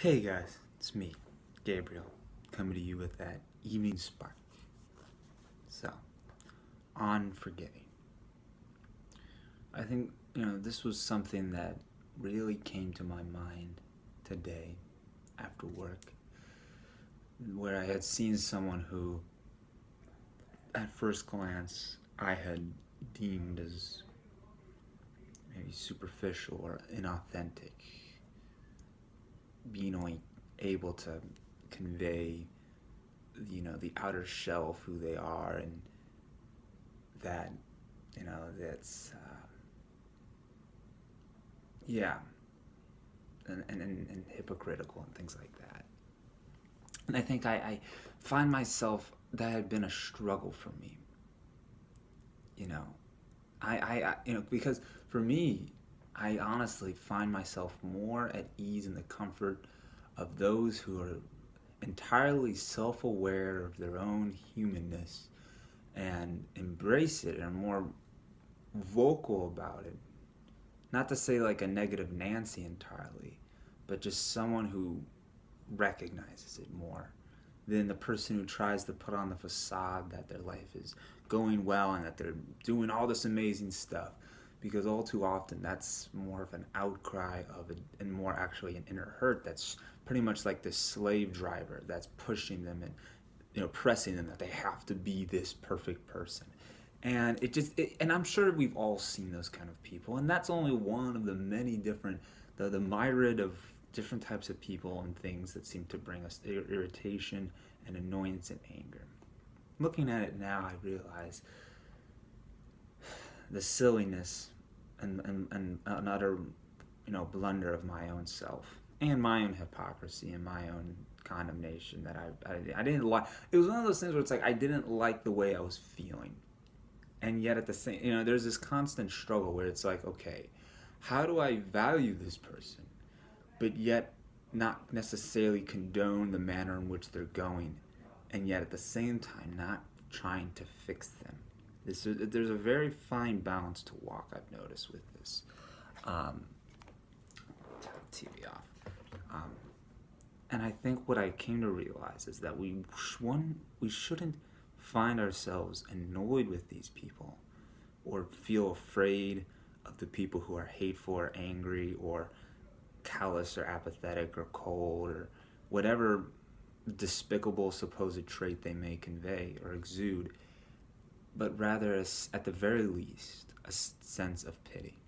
Hey guys, it's me, Gabriel, coming to you with that evening spark. So, on forgiving. I think, this was something that really came to my mind today after work, where I had seen someone who, at first glance, I had deemed as maybe superficial or inauthentic, being only able to convey the outer shell of who they are, and that that's yeah, and hypocritical and things like that. And I think I find myself, that had been a struggle for me. you know because for me, I honestly find myself more at ease in the comfort of those who are entirely self-aware of their own humanness and embrace it and are more vocal about it. Not to say like a negative Nancy entirely, but just someone who recognizes it more than the person who tries to put on the facade that their life is going well and that they're doing all this amazing stuff. Because all too often, that's more of an outcry of it, and more actually an inner hurt that's pretty much like this slave driver that's pushing them and pressing them that they have to be this perfect person. And and I'm sure we've all seen those kind of people, and that's only one of the many different, the myriad of different types of people and things that seem to bring us irritation and annoyance and anger. Looking at it now, I realize the silliness and an utter blunder of my own self, and my own hypocrisy and my own condemnation, that I didn't like. It was one of those things where it's like I didn't like the way I was feeling, and yet at the same, there's this constant struggle where it's like, okay, how do I value this person, but yet not necessarily condone the manner in which they're going, and yet at the same time not trying to fix them. There's a very fine balance to walk, I've noticed, with this. Turn the TV off. Um, and I think what I came to realize is that we shouldn't find ourselves annoyed with these people, or feel afraid of the people who are hateful or angry or callous or apathetic or cold or whatever despicable supposed trait they may convey or exude, but rather, at the very least, a sense of pity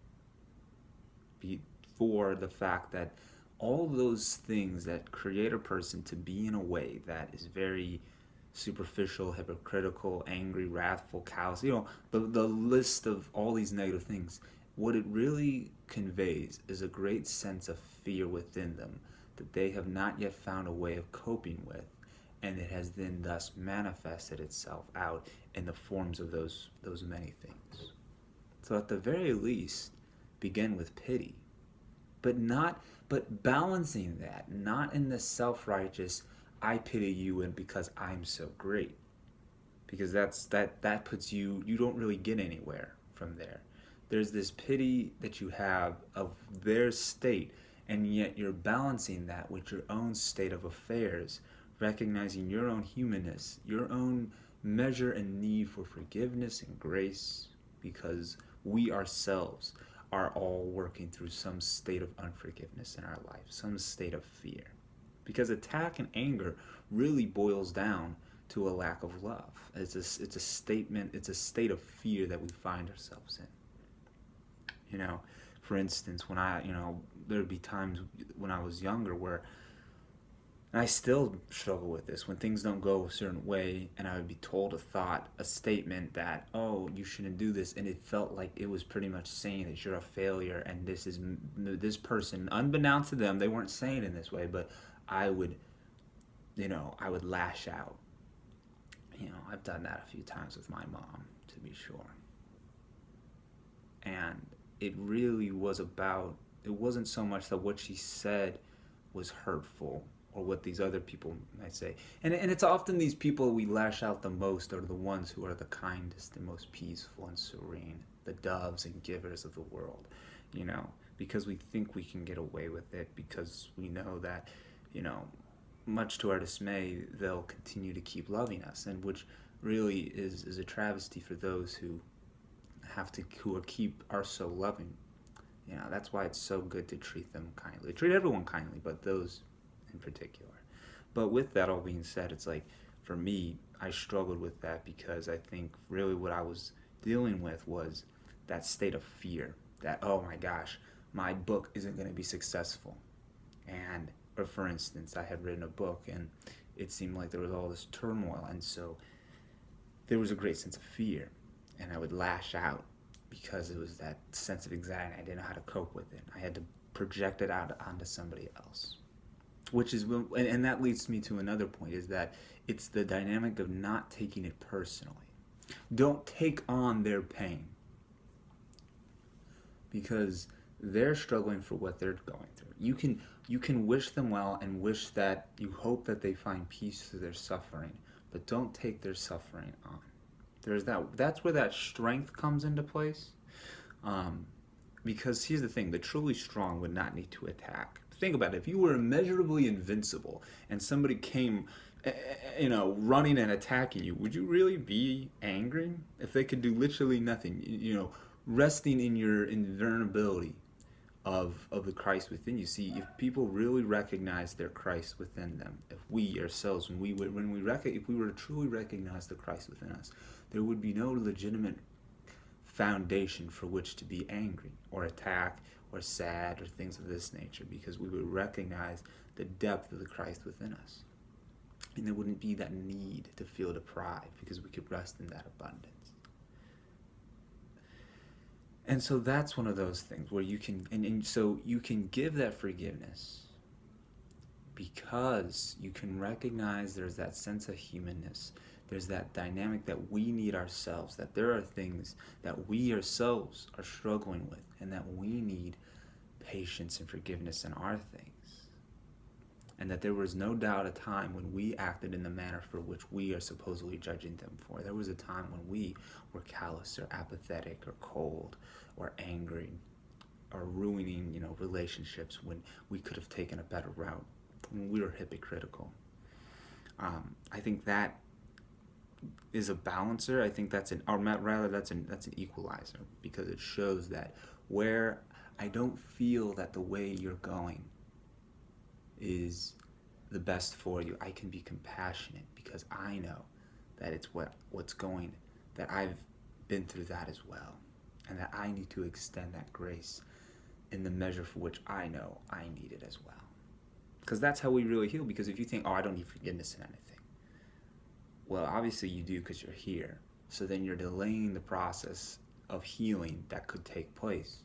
for the fact that all those things that create a person to be in a way that is very superficial, hypocritical, angry, wrathful, callous, the list of all these negative things, what it really conveys is a great sense of fear within them that they have not yet found a way of coping with, and it has then thus manifested itself out in the forms of those many things. So at the very least, begin with pity, but balancing that, not in the self-righteous I pity you and because I'm so great, because that puts you don't really get anywhere from there. There's this pity that you have of their state, and yet you're balancing that with your own state of affairs, recognizing your own humanness, your own measure and need for forgiveness and grace, because we ourselves are all working through some state of unforgiveness in our life, some state of fear. Because attack and anger really boils down to a lack of love. It's a statement, it's a state of fear that we find ourselves in. For instance, when there would be times when I was younger where, and I still struggle with this, when things don't go a certain way, and I would be told a statement that, oh, you shouldn't do this, and it felt like it was pretty much saying that you're a failure, and this person, unbeknownst to them, they weren't saying it in this way, but I would lash out. I've done that a few times with my mom, to be sure. And it really was it wasn't so much that what she said was hurtful, or what these other people might say. And it's often these people we lash out the most are the ones who are the kindest and most peaceful and serene, the doves and givers of the world, because we think we can get away with it, because we know that, you know, much to our dismay, they'll continue to keep loving us, and which really is a travesty for those who are so loving. You know, that's why it's so good to treat them kindly. Treat everyone kindly, but those in particular. But with that all being said, it's like, for me, I struggled with that because I think really what I was dealing with was that state of fear that, oh my gosh, my book isn't going to be successful. And, or for instance, I had written a book and it seemed like there was all this turmoil. And so there was a great sense of fear. And I would lash out because it was that sense of anxiety. I didn't know how to cope with it. I had to project it out onto somebody else. Which is, and that leads me to another point, is that it's the dynamic of not taking it personally. Don't take on their pain because they're struggling for what they're going through. You can wish them well and wish that you hope that they find peace through their suffering, but don't take their suffering on. That's where that strength comes into place. Because here's the thing, the truly strong would not need to attack. Think about it. If you were immeasurably invincible and somebody came, running and attacking you, would you really be angry? If they could do literally nothing, resting in your invulnerability of the Christ within you. See, if people really recognize their Christ within them, if we ourselves, if we were to truly recognize the Christ within us, there would be no legitimate foundation for which to be angry or attack or sad or things of this nature, because we would recognize the depth of the Christ within us. And there wouldn't be that need to feel deprived because we could rest in that abundance. And so that's one of those things where you can, and so you can give that forgiveness because you can recognize there's that sense of humanness. There's that dynamic that we need ourselves, that there are things that we ourselves are struggling with, and that we need patience and forgiveness in our things. And that there was no doubt a time when we acted in the manner for which we are supposedly judging them for. There was a time when we were callous or apathetic or cold or angry or ruining, relationships when we could have taken a better route, when we were hypocritical. I think that is a balancer. I think that's an equalizer, because it shows that where I don't feel that the way you're going is the best for you, I can be compassionate because I know that it's what's going, that I've been through that as well, and that I need to extend that grace in the measure for which I know I need it as well. Because that's how we really heal. Because if you think, oh, I don't need forgiveness in anything, well, obviously you do, because you're here. So then you're delaying the process of healing that could take place.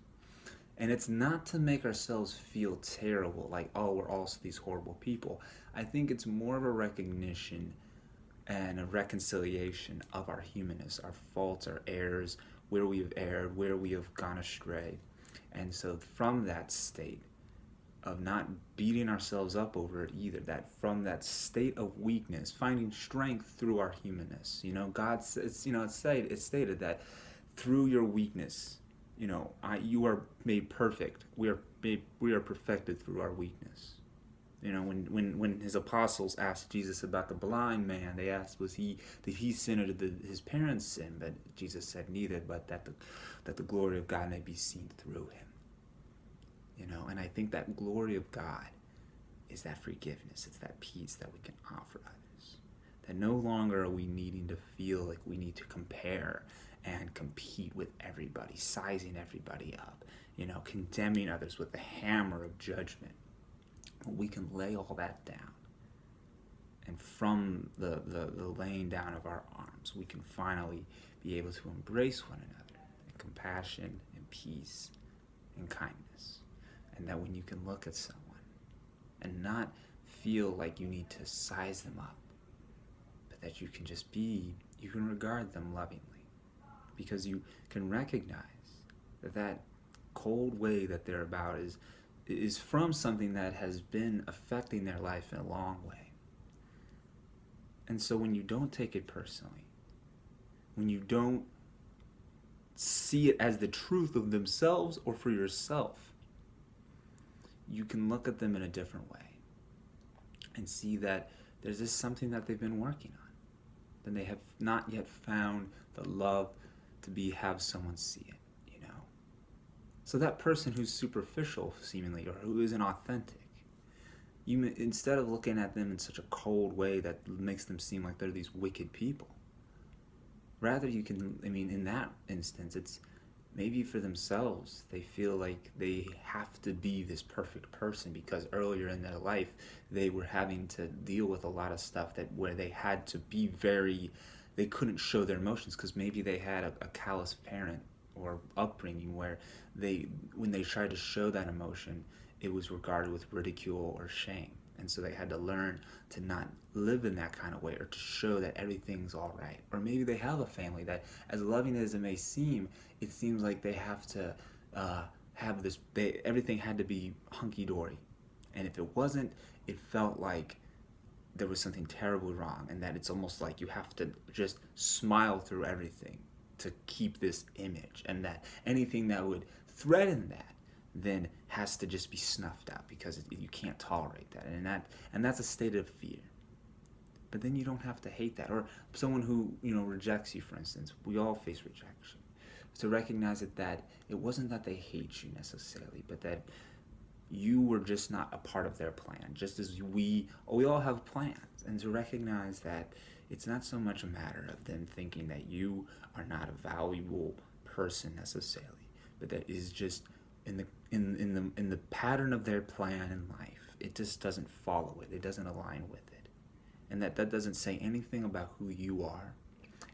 And it's not to make ourselves feel terrible, like, oh, we're also these horrible people. I think it's more of a recognition and a reconciliation of our humanness, our faults, our errors, where we have erred, where we have gone astray. And so from that state of not beating ourselves up over it either, that from that state of weakness, finding strength through our humanness. God says, it's stated that through your weakness, you are made perfect. We are perfected through our weakness. When his apostles asked Jesus about the blind man, they asked, did he sin or did his parents sin? But Jesus said neither, but that the glory of God may be seen through him. And I think that glory of God is that forgiveness. It's that peace that we can offer others. That no longer are we needing to feel like we need to compare and compete with everybody, sizing everybody up, condemning others with the hammer of judgment. We can lay all that down. And from the laying down of our arms, we can finally be able to embrace one another in compassion and peace and kindness. And that when you can look at someone and not feel like you need to size them up, but that you can regard them lovingly, because you can recognize that cold way that they're about is from something that has been affecting their life in a long way. And so when you don't take it personally, when you don't see it as the truth of themselves or for yourself, you can look at them in a different way. and see that there's just something that they've been working on. Then they have not yet found the love to have someone see it, you know. So that person who's superficial, seemingly, or who isn't authentic, you, instead of looking at them in such a cold way that makes them seem like they're these wicked people, rather you can, I mean, in that instance, it's maybe for themselves, they feel like they have to be this perfect person because earlier in their life they were having to deal with a lot of stuff that where they had to be very, they couldn't show their emotions because maybe they had a callous parent or upbringing where they, when they tried to show that emotion, it was regarded with ridicule or shame. And so they had to learn to not live in that kind of way or to show that everything's all right. Or maybe they have a family that, as loving as it may seem, it seems like they have to have this, everything had to be hunky-dory. And if it wasn't, it felt like there was something terribly wrong, and that it's almost like you have to just smile through everything to keep this image, and that anything that would threaten that then has to just be snuffed out because you can't tolerate that, and that's a state of fear. But then you don't have to hate that, or someone who, you know, rejects you, for instance. We all face rejection. To recognize that it wasn't that they hate you necessarily, but that you were just not a part of their plan, just as we all have plans. And to recognize that it's not so much a matter of them thinking that you are not a valuable person necessarily, but that is just in the pattern of their plan in life, it just doesn't follow it, it doesn't align with it, and that doesn't say anything about who you are,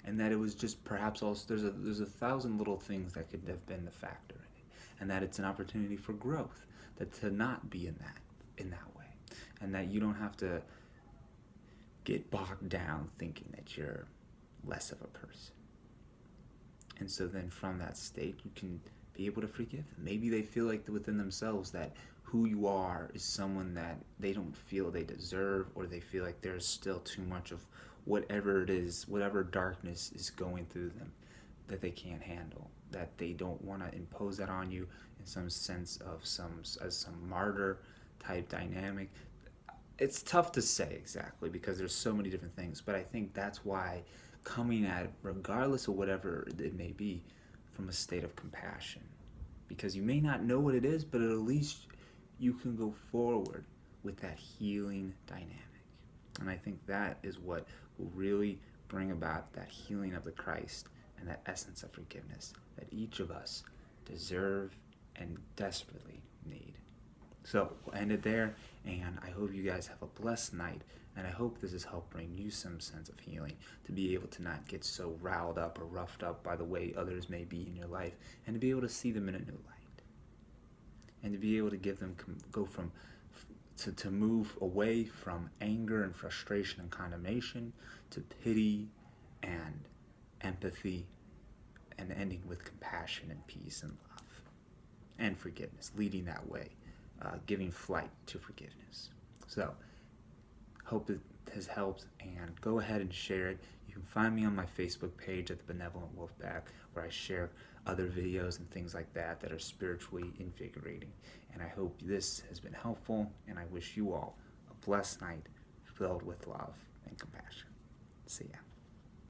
and that it was just perhaps also there's a thousand little things that could have been the factor in it, and that it's an opportunity for growth, that to not be in that way, and that you don't have to get bogged down thinking that you're less of a person. And so then from that state you can be able to forgive them. Maybe they feel like within themselves that who you are is someone that they don't feel they deserve, or they feel like there's still too much of whatever it is, whatever darkness is going through them that they can't handle, that they don't want to impose that on you in some sense of some martyr type dynamic. It's tough to say exactly because there's so many different things, but I think that's why coming at it, regardless of whatever it may be, from a state of compassion, because you may not know what it is, but at least you can go forward with that healing dynamic. And I think that is what will really bring about that healing of the Christ and that essence of forgiveness that each of us deserve and desperately need. So we'll end it there, and I hope you guys have a blessed night, and I hope this has helped bring you some sense of healing, to be able to not get so riled up or roughed up by the way others may be in your life, and to be able to see them in a new light, and to be able to give them, go from, to move away from anger and frustration and condemnation to pity and empathy, and ending with compassion and peace and love and forgiveness, leading that way. Giving flight to forgiveness. So, hope it has helped, and go ahead and share it. You can find me on my Facebook page at the Benevolent Wolfpack, where I share other videos and things like that that are spiritually invigorating. And I hope this has been helpful, and I wish you all a blessed night filled with love and compassion. See ya.